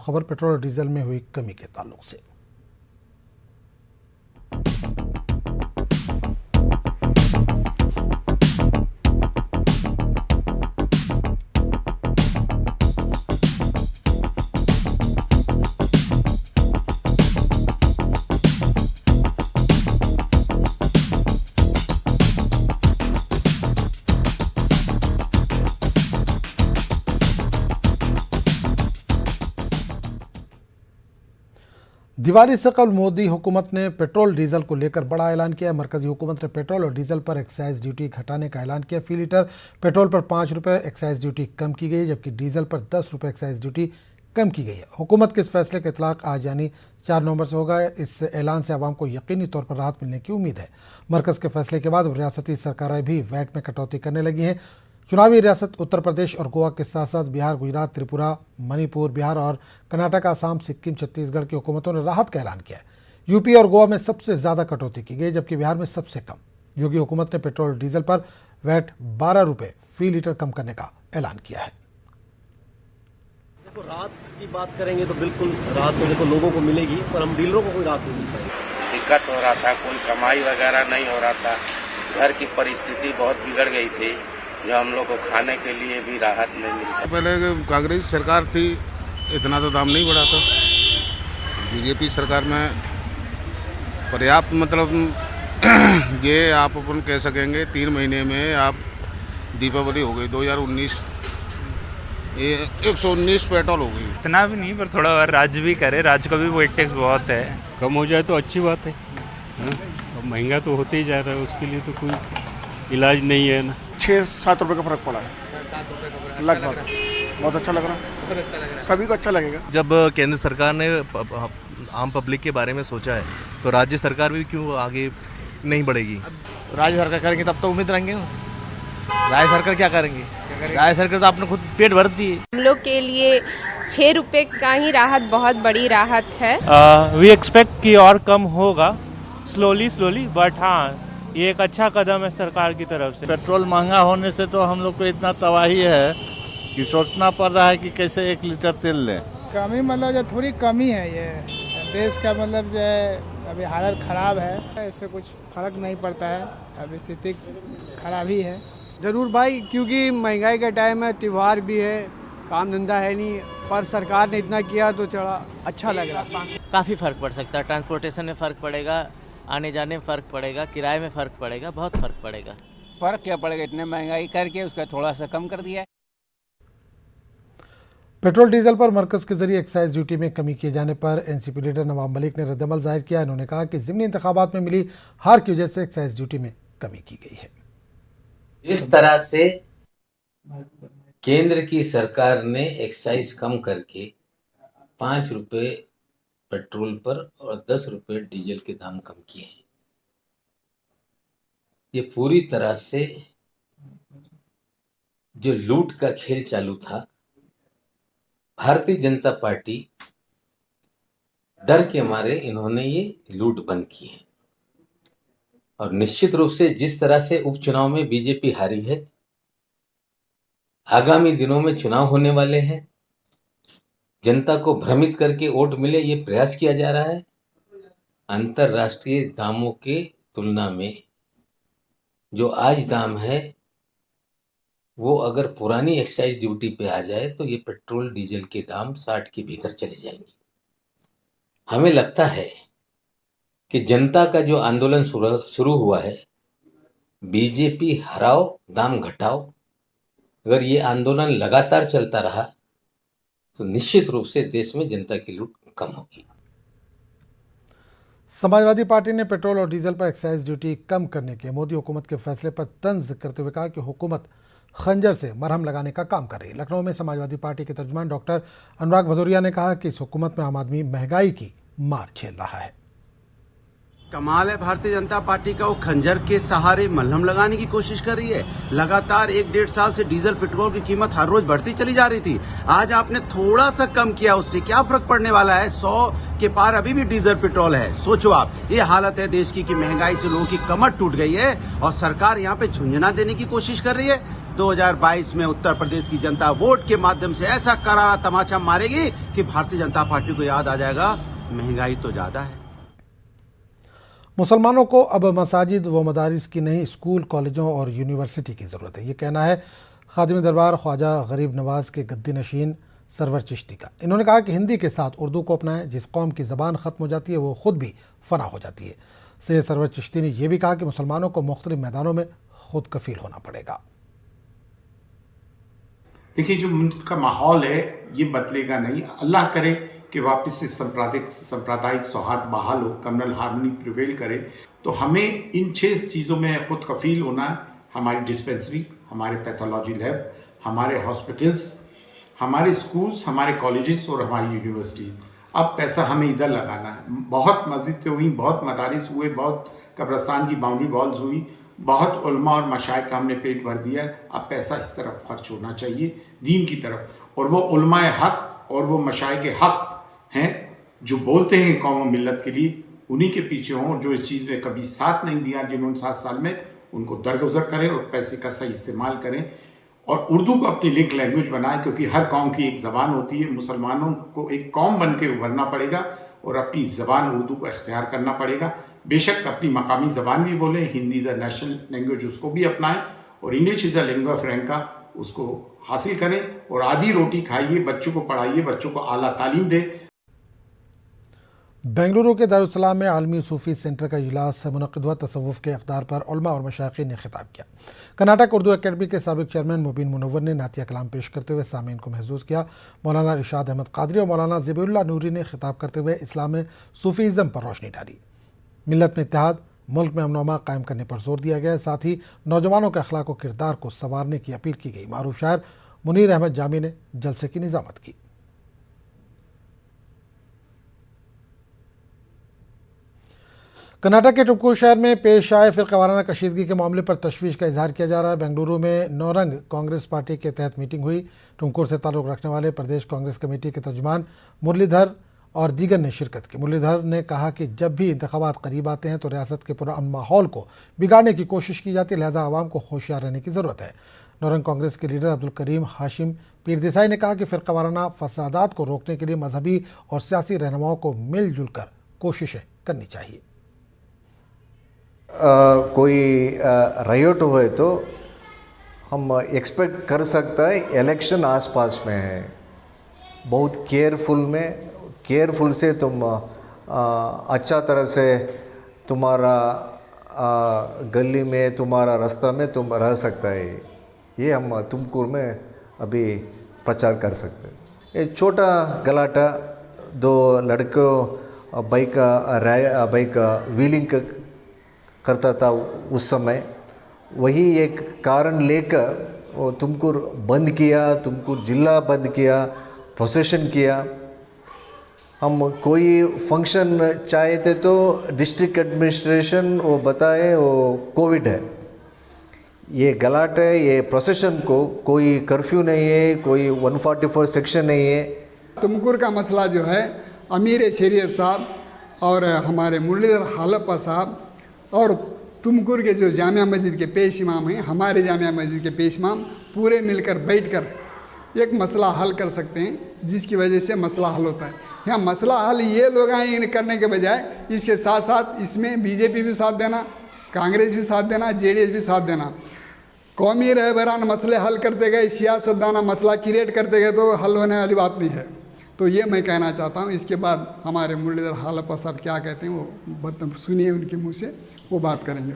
खबर पेट्रोल और डीजल में हुई कमी के ताल्लुक से। दिवाली से कबल मोदी हुकूमत ने पेट्रोल डीजल को लेकर बड़ा ऐलान किया। मरकजी हुकूमत ने पेट्रोल और डीजल पर एक्साइज ड्यूटी घटाने का ऐलान किया। फी लीटर पेट्रोल पर 5 रुपये एक्साइज ड्यूटी कम की गई, जबकि डीजल पर 10 रुपये एक्साइज ड्यूटी कम की गई है। हुकूमत के इस फैसले का इतलाक आज यानी 4 नवंबर से होगा। इस ऐलान से आवाम को यकीनी तौर पर राहत मिलने की उम्मीद है। मरकज़ के फैसले के बाद रियासती सरकारें भी वैट में कटौती करने लगी हैं। चुनावी रियासत उत्तर प्रदेश और गोवा के साथ साथ बिहार, गुजरात, त्रिपुरा, मणिपुर, बिहार और कर्नाटक, आसाम, सिक्किम, छत्तीसगढ़ की हुकूमतों ने राहत का ऐलान किया है। यूपी और गोवा में सबसे ज़्यादा कटौती की गई, जबकि बिहार में सबसे कम। योगी हुकूमत ने पेट्रोल और डीजल पर वैट 12 रुपये फी लीटर कम करने का ऐलान किया है। देखो, राहत की बात करेंगे तो बिल्कुल राहत तो देखो लोगों को मिलेगी, पर हम डीलरों को कोई राहत नहीं मिल पाएगी। दिक्कत हो रहा था, कोई कमाई वगैरह नहीं हो रहा था, घर की परिस्थिति बहुत बिगड़ गई थी, जो हम लोग को खाने के लिए भी राहत नहीं मिलता। पहले कांग्रेस सरकार थी, इतना तो दाम नहीं बढ़ा था। बीजेपी सरकार में पर्याप्त मतलब ये आप अपन कह सकेंगे 3 महीने में आप दीपावली हो गई 2019, 119 पेट्रोल हो गई। इतना भी नहीं, पर थोड़ा और राज्य भी करे, राज्य का भी वेट टैक्स बहुत है। कम हो जाए तो अच्छी बात है। अब महंगा तो होते ही जा रहा है, उसके लिए तो कोई इलाज नहीं है ना। 6-7 रुपये का फर्क पड़ा है लगभग। बहुत अच्छा लग रहा है, सभी को अच्छा लगेगा। जब केंद्र सरकार ने आम पब्लिक के बारे में सोचा है तो राज्य सरकार भी क्यों आगे नहीं बढ़ेगी। राज्य सरकार करेंगे तब तो उम्मीद रहेंगे। राज्य सरकार क्या करेंगे? राज्य सरकार तो अपने खुद पेट भरती है। हम लोग के लिए 6 रुपये का ही राहत बहुत बड़ी राहत है। वी एक्सपेक्ट कि और कम होगा स्लोली, बट हाँ, ये एक अच्छा कदम है सरकार की तरफ से। पेट्रोल महंगा होने से तो हम लोग को इतना तबाही है कि सोचना पड़ रहा है कि कैसे 1 लीटर तेल लें। कमी मतलब जो थोड़ी कमी है, ये देश का मतलब जो है अभी हालत ख़राब है, इससे कुछ फर्क नहीं पड़ता है। अब स्थिति खराब ही है। ज़रूर भाई, क्योंकि महंगाई का टाइम है, त्यौहार भी है, काम धंधा है नहीं, पर सरकार ने इतना किया तो चला अच्छा लग रहा। काफ़ी फर्क पड़ सकता है। ट्रांसपोर्टेशन में फ़र्क पड़ेगा, आने जाने में फ़र्क पड़ेगा, किराए में फ़र्क पड़ेगा, बहुत फ़र्क पड़ेगा। फ़र्क क्या पड़ेगा, इतने महंगाई करके उसका थोड़ा सा कम कर दिया है। पेट्रोल डीजल पर मरकज़ के जरिए एक्साइज ड्यूटी में कमी किए जाने पर एनसीपी लीडर नवाब मलिक ने रद्दमल जाहिर किया। इन्होंने कहा कि ज़िमनी इंतखाबात में मिली हार की वजह से एक्साइज ड्यूटी में कमी की गई है। इस तरह से केंद्र की सरकार ने एक्साइज कम करके 5 रुपये पेट्रोल पर और 10 रुपये डीजल के दाम कम किए हैं। ये पूरी तरह से जो लूट का खेल चालू था, भारतीय जनता पार्टी डर के मारे इन्होंने ये लूट बंद की है। और निश्चित रूप से जिस तरह से उपचुनाव में बीजेपी हारी है, आगामी दिनों में चुनाव होने वाले हैं, जनता को भ्रमित करके वोट मिले ये प्रयास किया जा रहा है। अंतर्राष्ट्रीय दामों के तुलना में जो आज दाम है वो अगर पुरानी एक्साइज ड्यूटी पे आ जाए तो ये पेट्रोल डीजल के दाम 60 के भीतर चले जाएंगे। हमें लगता है कि जनता का जो आंदोलन शुरू हुआ है, बीजेपी हराओ दाम घटाओ, अगर ये आंदोलन लगातार चलता रहा तो निश्चित रूप से देश में जनता की लूट कम होगी। समाजवादी पार्टी ने पेट्रोल और डीजल पर एक्साइज ड्यूटी कम करने के मोदी हुकूमत के फैसले पर तंज करते हुए कहा कि हुकूमत खंजर से मरहम लगाने का काम कर रही है। लखनऊ में समाजवादी पार्टी के तर्जुमान डॉक्टर अनुराग भदौरिया ने कहा कि इस हुकूमत में आम आदमी महंगाई की मार झेल रहा है। कमाल है भारतीय जनता पार्टी का, वो खंजर के सहारे मलहम लगाने की कोशिश कर रही है। लगातार 1-1.5 साल से डीजल पेट्रोल की कीमत हर रोज बढ़ती चली जा रही थी। आज आपने थोड़ा सा कम किया, उससे क्या फर्क पड़ने वाला है? 100 के पार अभी भी डीजल पेट्रोल है। सोचो आप, ये हालत है देश की कि महंगाई से लोगों की कमर टूट गई है और सरकार यहाँ पे झुंझुना देने की कोशिश कर रही है। 2022 में उत्तर प्रदेश की जनता वोट के माध्यम से ऐसा करारा तमाचा मारेगी कि भारतीय जनता पार्टी को याद आ जाएगा महंगाई तो ज्यादा है। मुसलमानों को अब मसाजिद व मदारिस की नहीं, स्कूल, कॉलेजों और यूनिवर्सिटी की ज़रूरत है। ये कहना है खादिम दरबार ख्वाजा गरीब नवाज के गद्दी नशीन सरवर चिश्ती का। इन्होंने कहा कि हिंदी के साथ उर्दू को अपनाएं। जिस कौम की ज़बान ख़त्म हो जाती है वो ख़ुद भी फना हो जाती है। सैयद सरवर चिश्ती ने यह भी कहा कि मुसलमानों को मुख्तलिफ मैदानों में खुद कफील होना पड़ेगा। देखिए, जो मुल्क का माहौल है ये बदलेगा नहीं। अल्लाह करे कि वापस से सांप्रदायिक सौहार्द बहाल हो, कम्युनल हार्मनी प्रिवेल करे। तो हमें इन 6 चीज़ों में खुद कफील होना है। हमारी डिस्पेंसरी, हमारे पैथोलॉजी लैब, हमारे हॉस्पिटल्स, हमारे स्कूल्स, हमारे कॉलेजेस और हमारी यूनिवर्सिटीज़। अब पैसा हमें इधर लगाना है। बहुत मस्जिदें हुई, बहुत मदारिस हुए, बहुत कब्रस्तान की बाउंड्री वॉल्स हुई, बहुत उलमा और मशाइख का हमने पेट भर दिया है। अब पैसा इस तरफ खर्च होना चाहिए, दीन की तरफ। और वो उलमाए हक और वो मशाइख के हक हैं जो बोलते हैं कौम और मिल्लत के लिए, उन्हीं के पीछे हों। और जो इस चीज़ में कभी साथ नहीं दिया जिन्होंने 7 साल में, उनको दरगुजर करें और पैसे का सही इस्तेमाल करें। और उर्दू को अपनी लिंक लैंग्वेज बनाएं, क्योंकि हर कौम की एक ज़बान होती है। मुसलमानों को एक कौम बन के उभरना पड़ेगा और अपनी ज़बान उर्दू को इख्तियार करना पड़ेगा। बेशक अपनी मकामी ज़बान भी बोलें, Hindi is a national language, उसको भी अपनाएं, और इंग्लिश इज़ अ लिंगुआ फ्रैंका, उसको हासिल करें। और आधी रोटी खाइए, बच्चों को पढ़ाइए, बच्चों को आला तालीम दें। बेंगलुरु के दारुस्सलाम में आलमी सूफ़ी सेंटर का इजलास मुनक़िद हुआ। तसव्वुफ़ के इक़दार पर उलमा और मशाइख़ीन ने खिताब किया। कर्नाटक उर्दू अकेडमी के साबिक़ चेयरमैन मुबीन मुनव्वर ने नातिया कलाम पेश करते हुए सामीन को महसूस किया। मौलाना इरशाद अहमद क़ादरी और मौलाना ज़बीउल्लाह नूरी ने खिताब करते हुए इस्लाम में सूफ़ीज़म पर रोशनी डाली। मिल्लत में इत्तेहाद, मुल्क में अमन-ओ-अमान कायम करने पर जोर दिया गया। साथ ही नौजवानों के अखलाक व किरदार को संवारने की अपील की गई। मारूफ शायर मुनीर अहमद जामी ने जलसे की निज़ामत की। कर्नाटक के टुमकुर शहर में पेश आए फ़िरक़ावाराना कशीदगी के मामले पर तशवीश का इजहार किया जा रहा है। बेंगलुरु में नौरंग कांग्रेस पार्टी के तहत मीटिंग हुई। टुमकुर से ताल्लुक़ रखने वाले प्रदेश कांग्रेस कमेटी के तर्जुमान मुरलीधर और दीगर ने शिरकत की। मुरलीधर ने कहा कि जब भी इंतखाबात करीब आते हैं तो रियासत के पुरअमन माहौल को बिगाड़ने की कोशिश की जाती है, लिहाजा आवाम को होशियार रहने की ज़रूरत है। नौरंग कांग्रेस के लीडर अब्दुल करीम हाशिम पीरदेसाई ने कहा कि फ़िरक़ावाराना फसादात को रोकने के लिए मजहबी और सियासी रहनुमाओं को मिलजुल कर कोशिशें करनी चाहिए। कोई रायोट हुए तो हम एक्सपेक्ट कर सकता है इलेक्शन आसपास में है, बहुत केयरफुल से तुम अच्छा तरह से तुम्हारा गली में, तुम्हारा रास्ता में तुम रह सकता है। ये हम तुमकुर में अभी प्रचार कर सकते हैं। ये छोटा गलाटा, 2 लड़कों बाइक व्हीलिंग करता था उस समय, वही एक कारण लेकर वो तुमकुर बंद किया, तुमकुर जिला बंद किया, प्रोसेशन किया। हम कोई फंक्शन चाहते तो डिस्ट्रिक्ट एडमिनिस्ट्रेशन वो बताए वो कोविड है, ये गलाट है, ये प्रोसेशन को कोई कर्फ्यू नहीं है, कोई 144 सेक्शन नहीं है। तुमकुर का मसला जो है अमीर शरीयत साहब और हमारे मुरलीधर हालप्पा साहब और तुमकुर के जो जामिया मस्जिद के पेश इमाम हैं, हमारे जामिया मस्जिद के पेश इमाम पूरे मिलकर बैठकर एक मसला हल कर सकते हैं, जिसकी वजह से मसला हल होता है। यहाँ मसला हल ये लोग आए करने के बजाय इसके साथ साथ इसमें बीजेपी भी साथ देना, कांग्रेस भी साथ देना, जेडीएस भी साथ देना। कौमी रहबरान मसले हल करते गए, सियासतदाना मसला क्रिएट करते गए तो हल होने वाली बात नहीं है। तो ये मैं कहना चाहता हूँ। इसके बाद हमारे मुरलीधर हालप्पा साहब क्या कहते हैं वो सुनिए, उनके मुँह से वो बात करेंगे।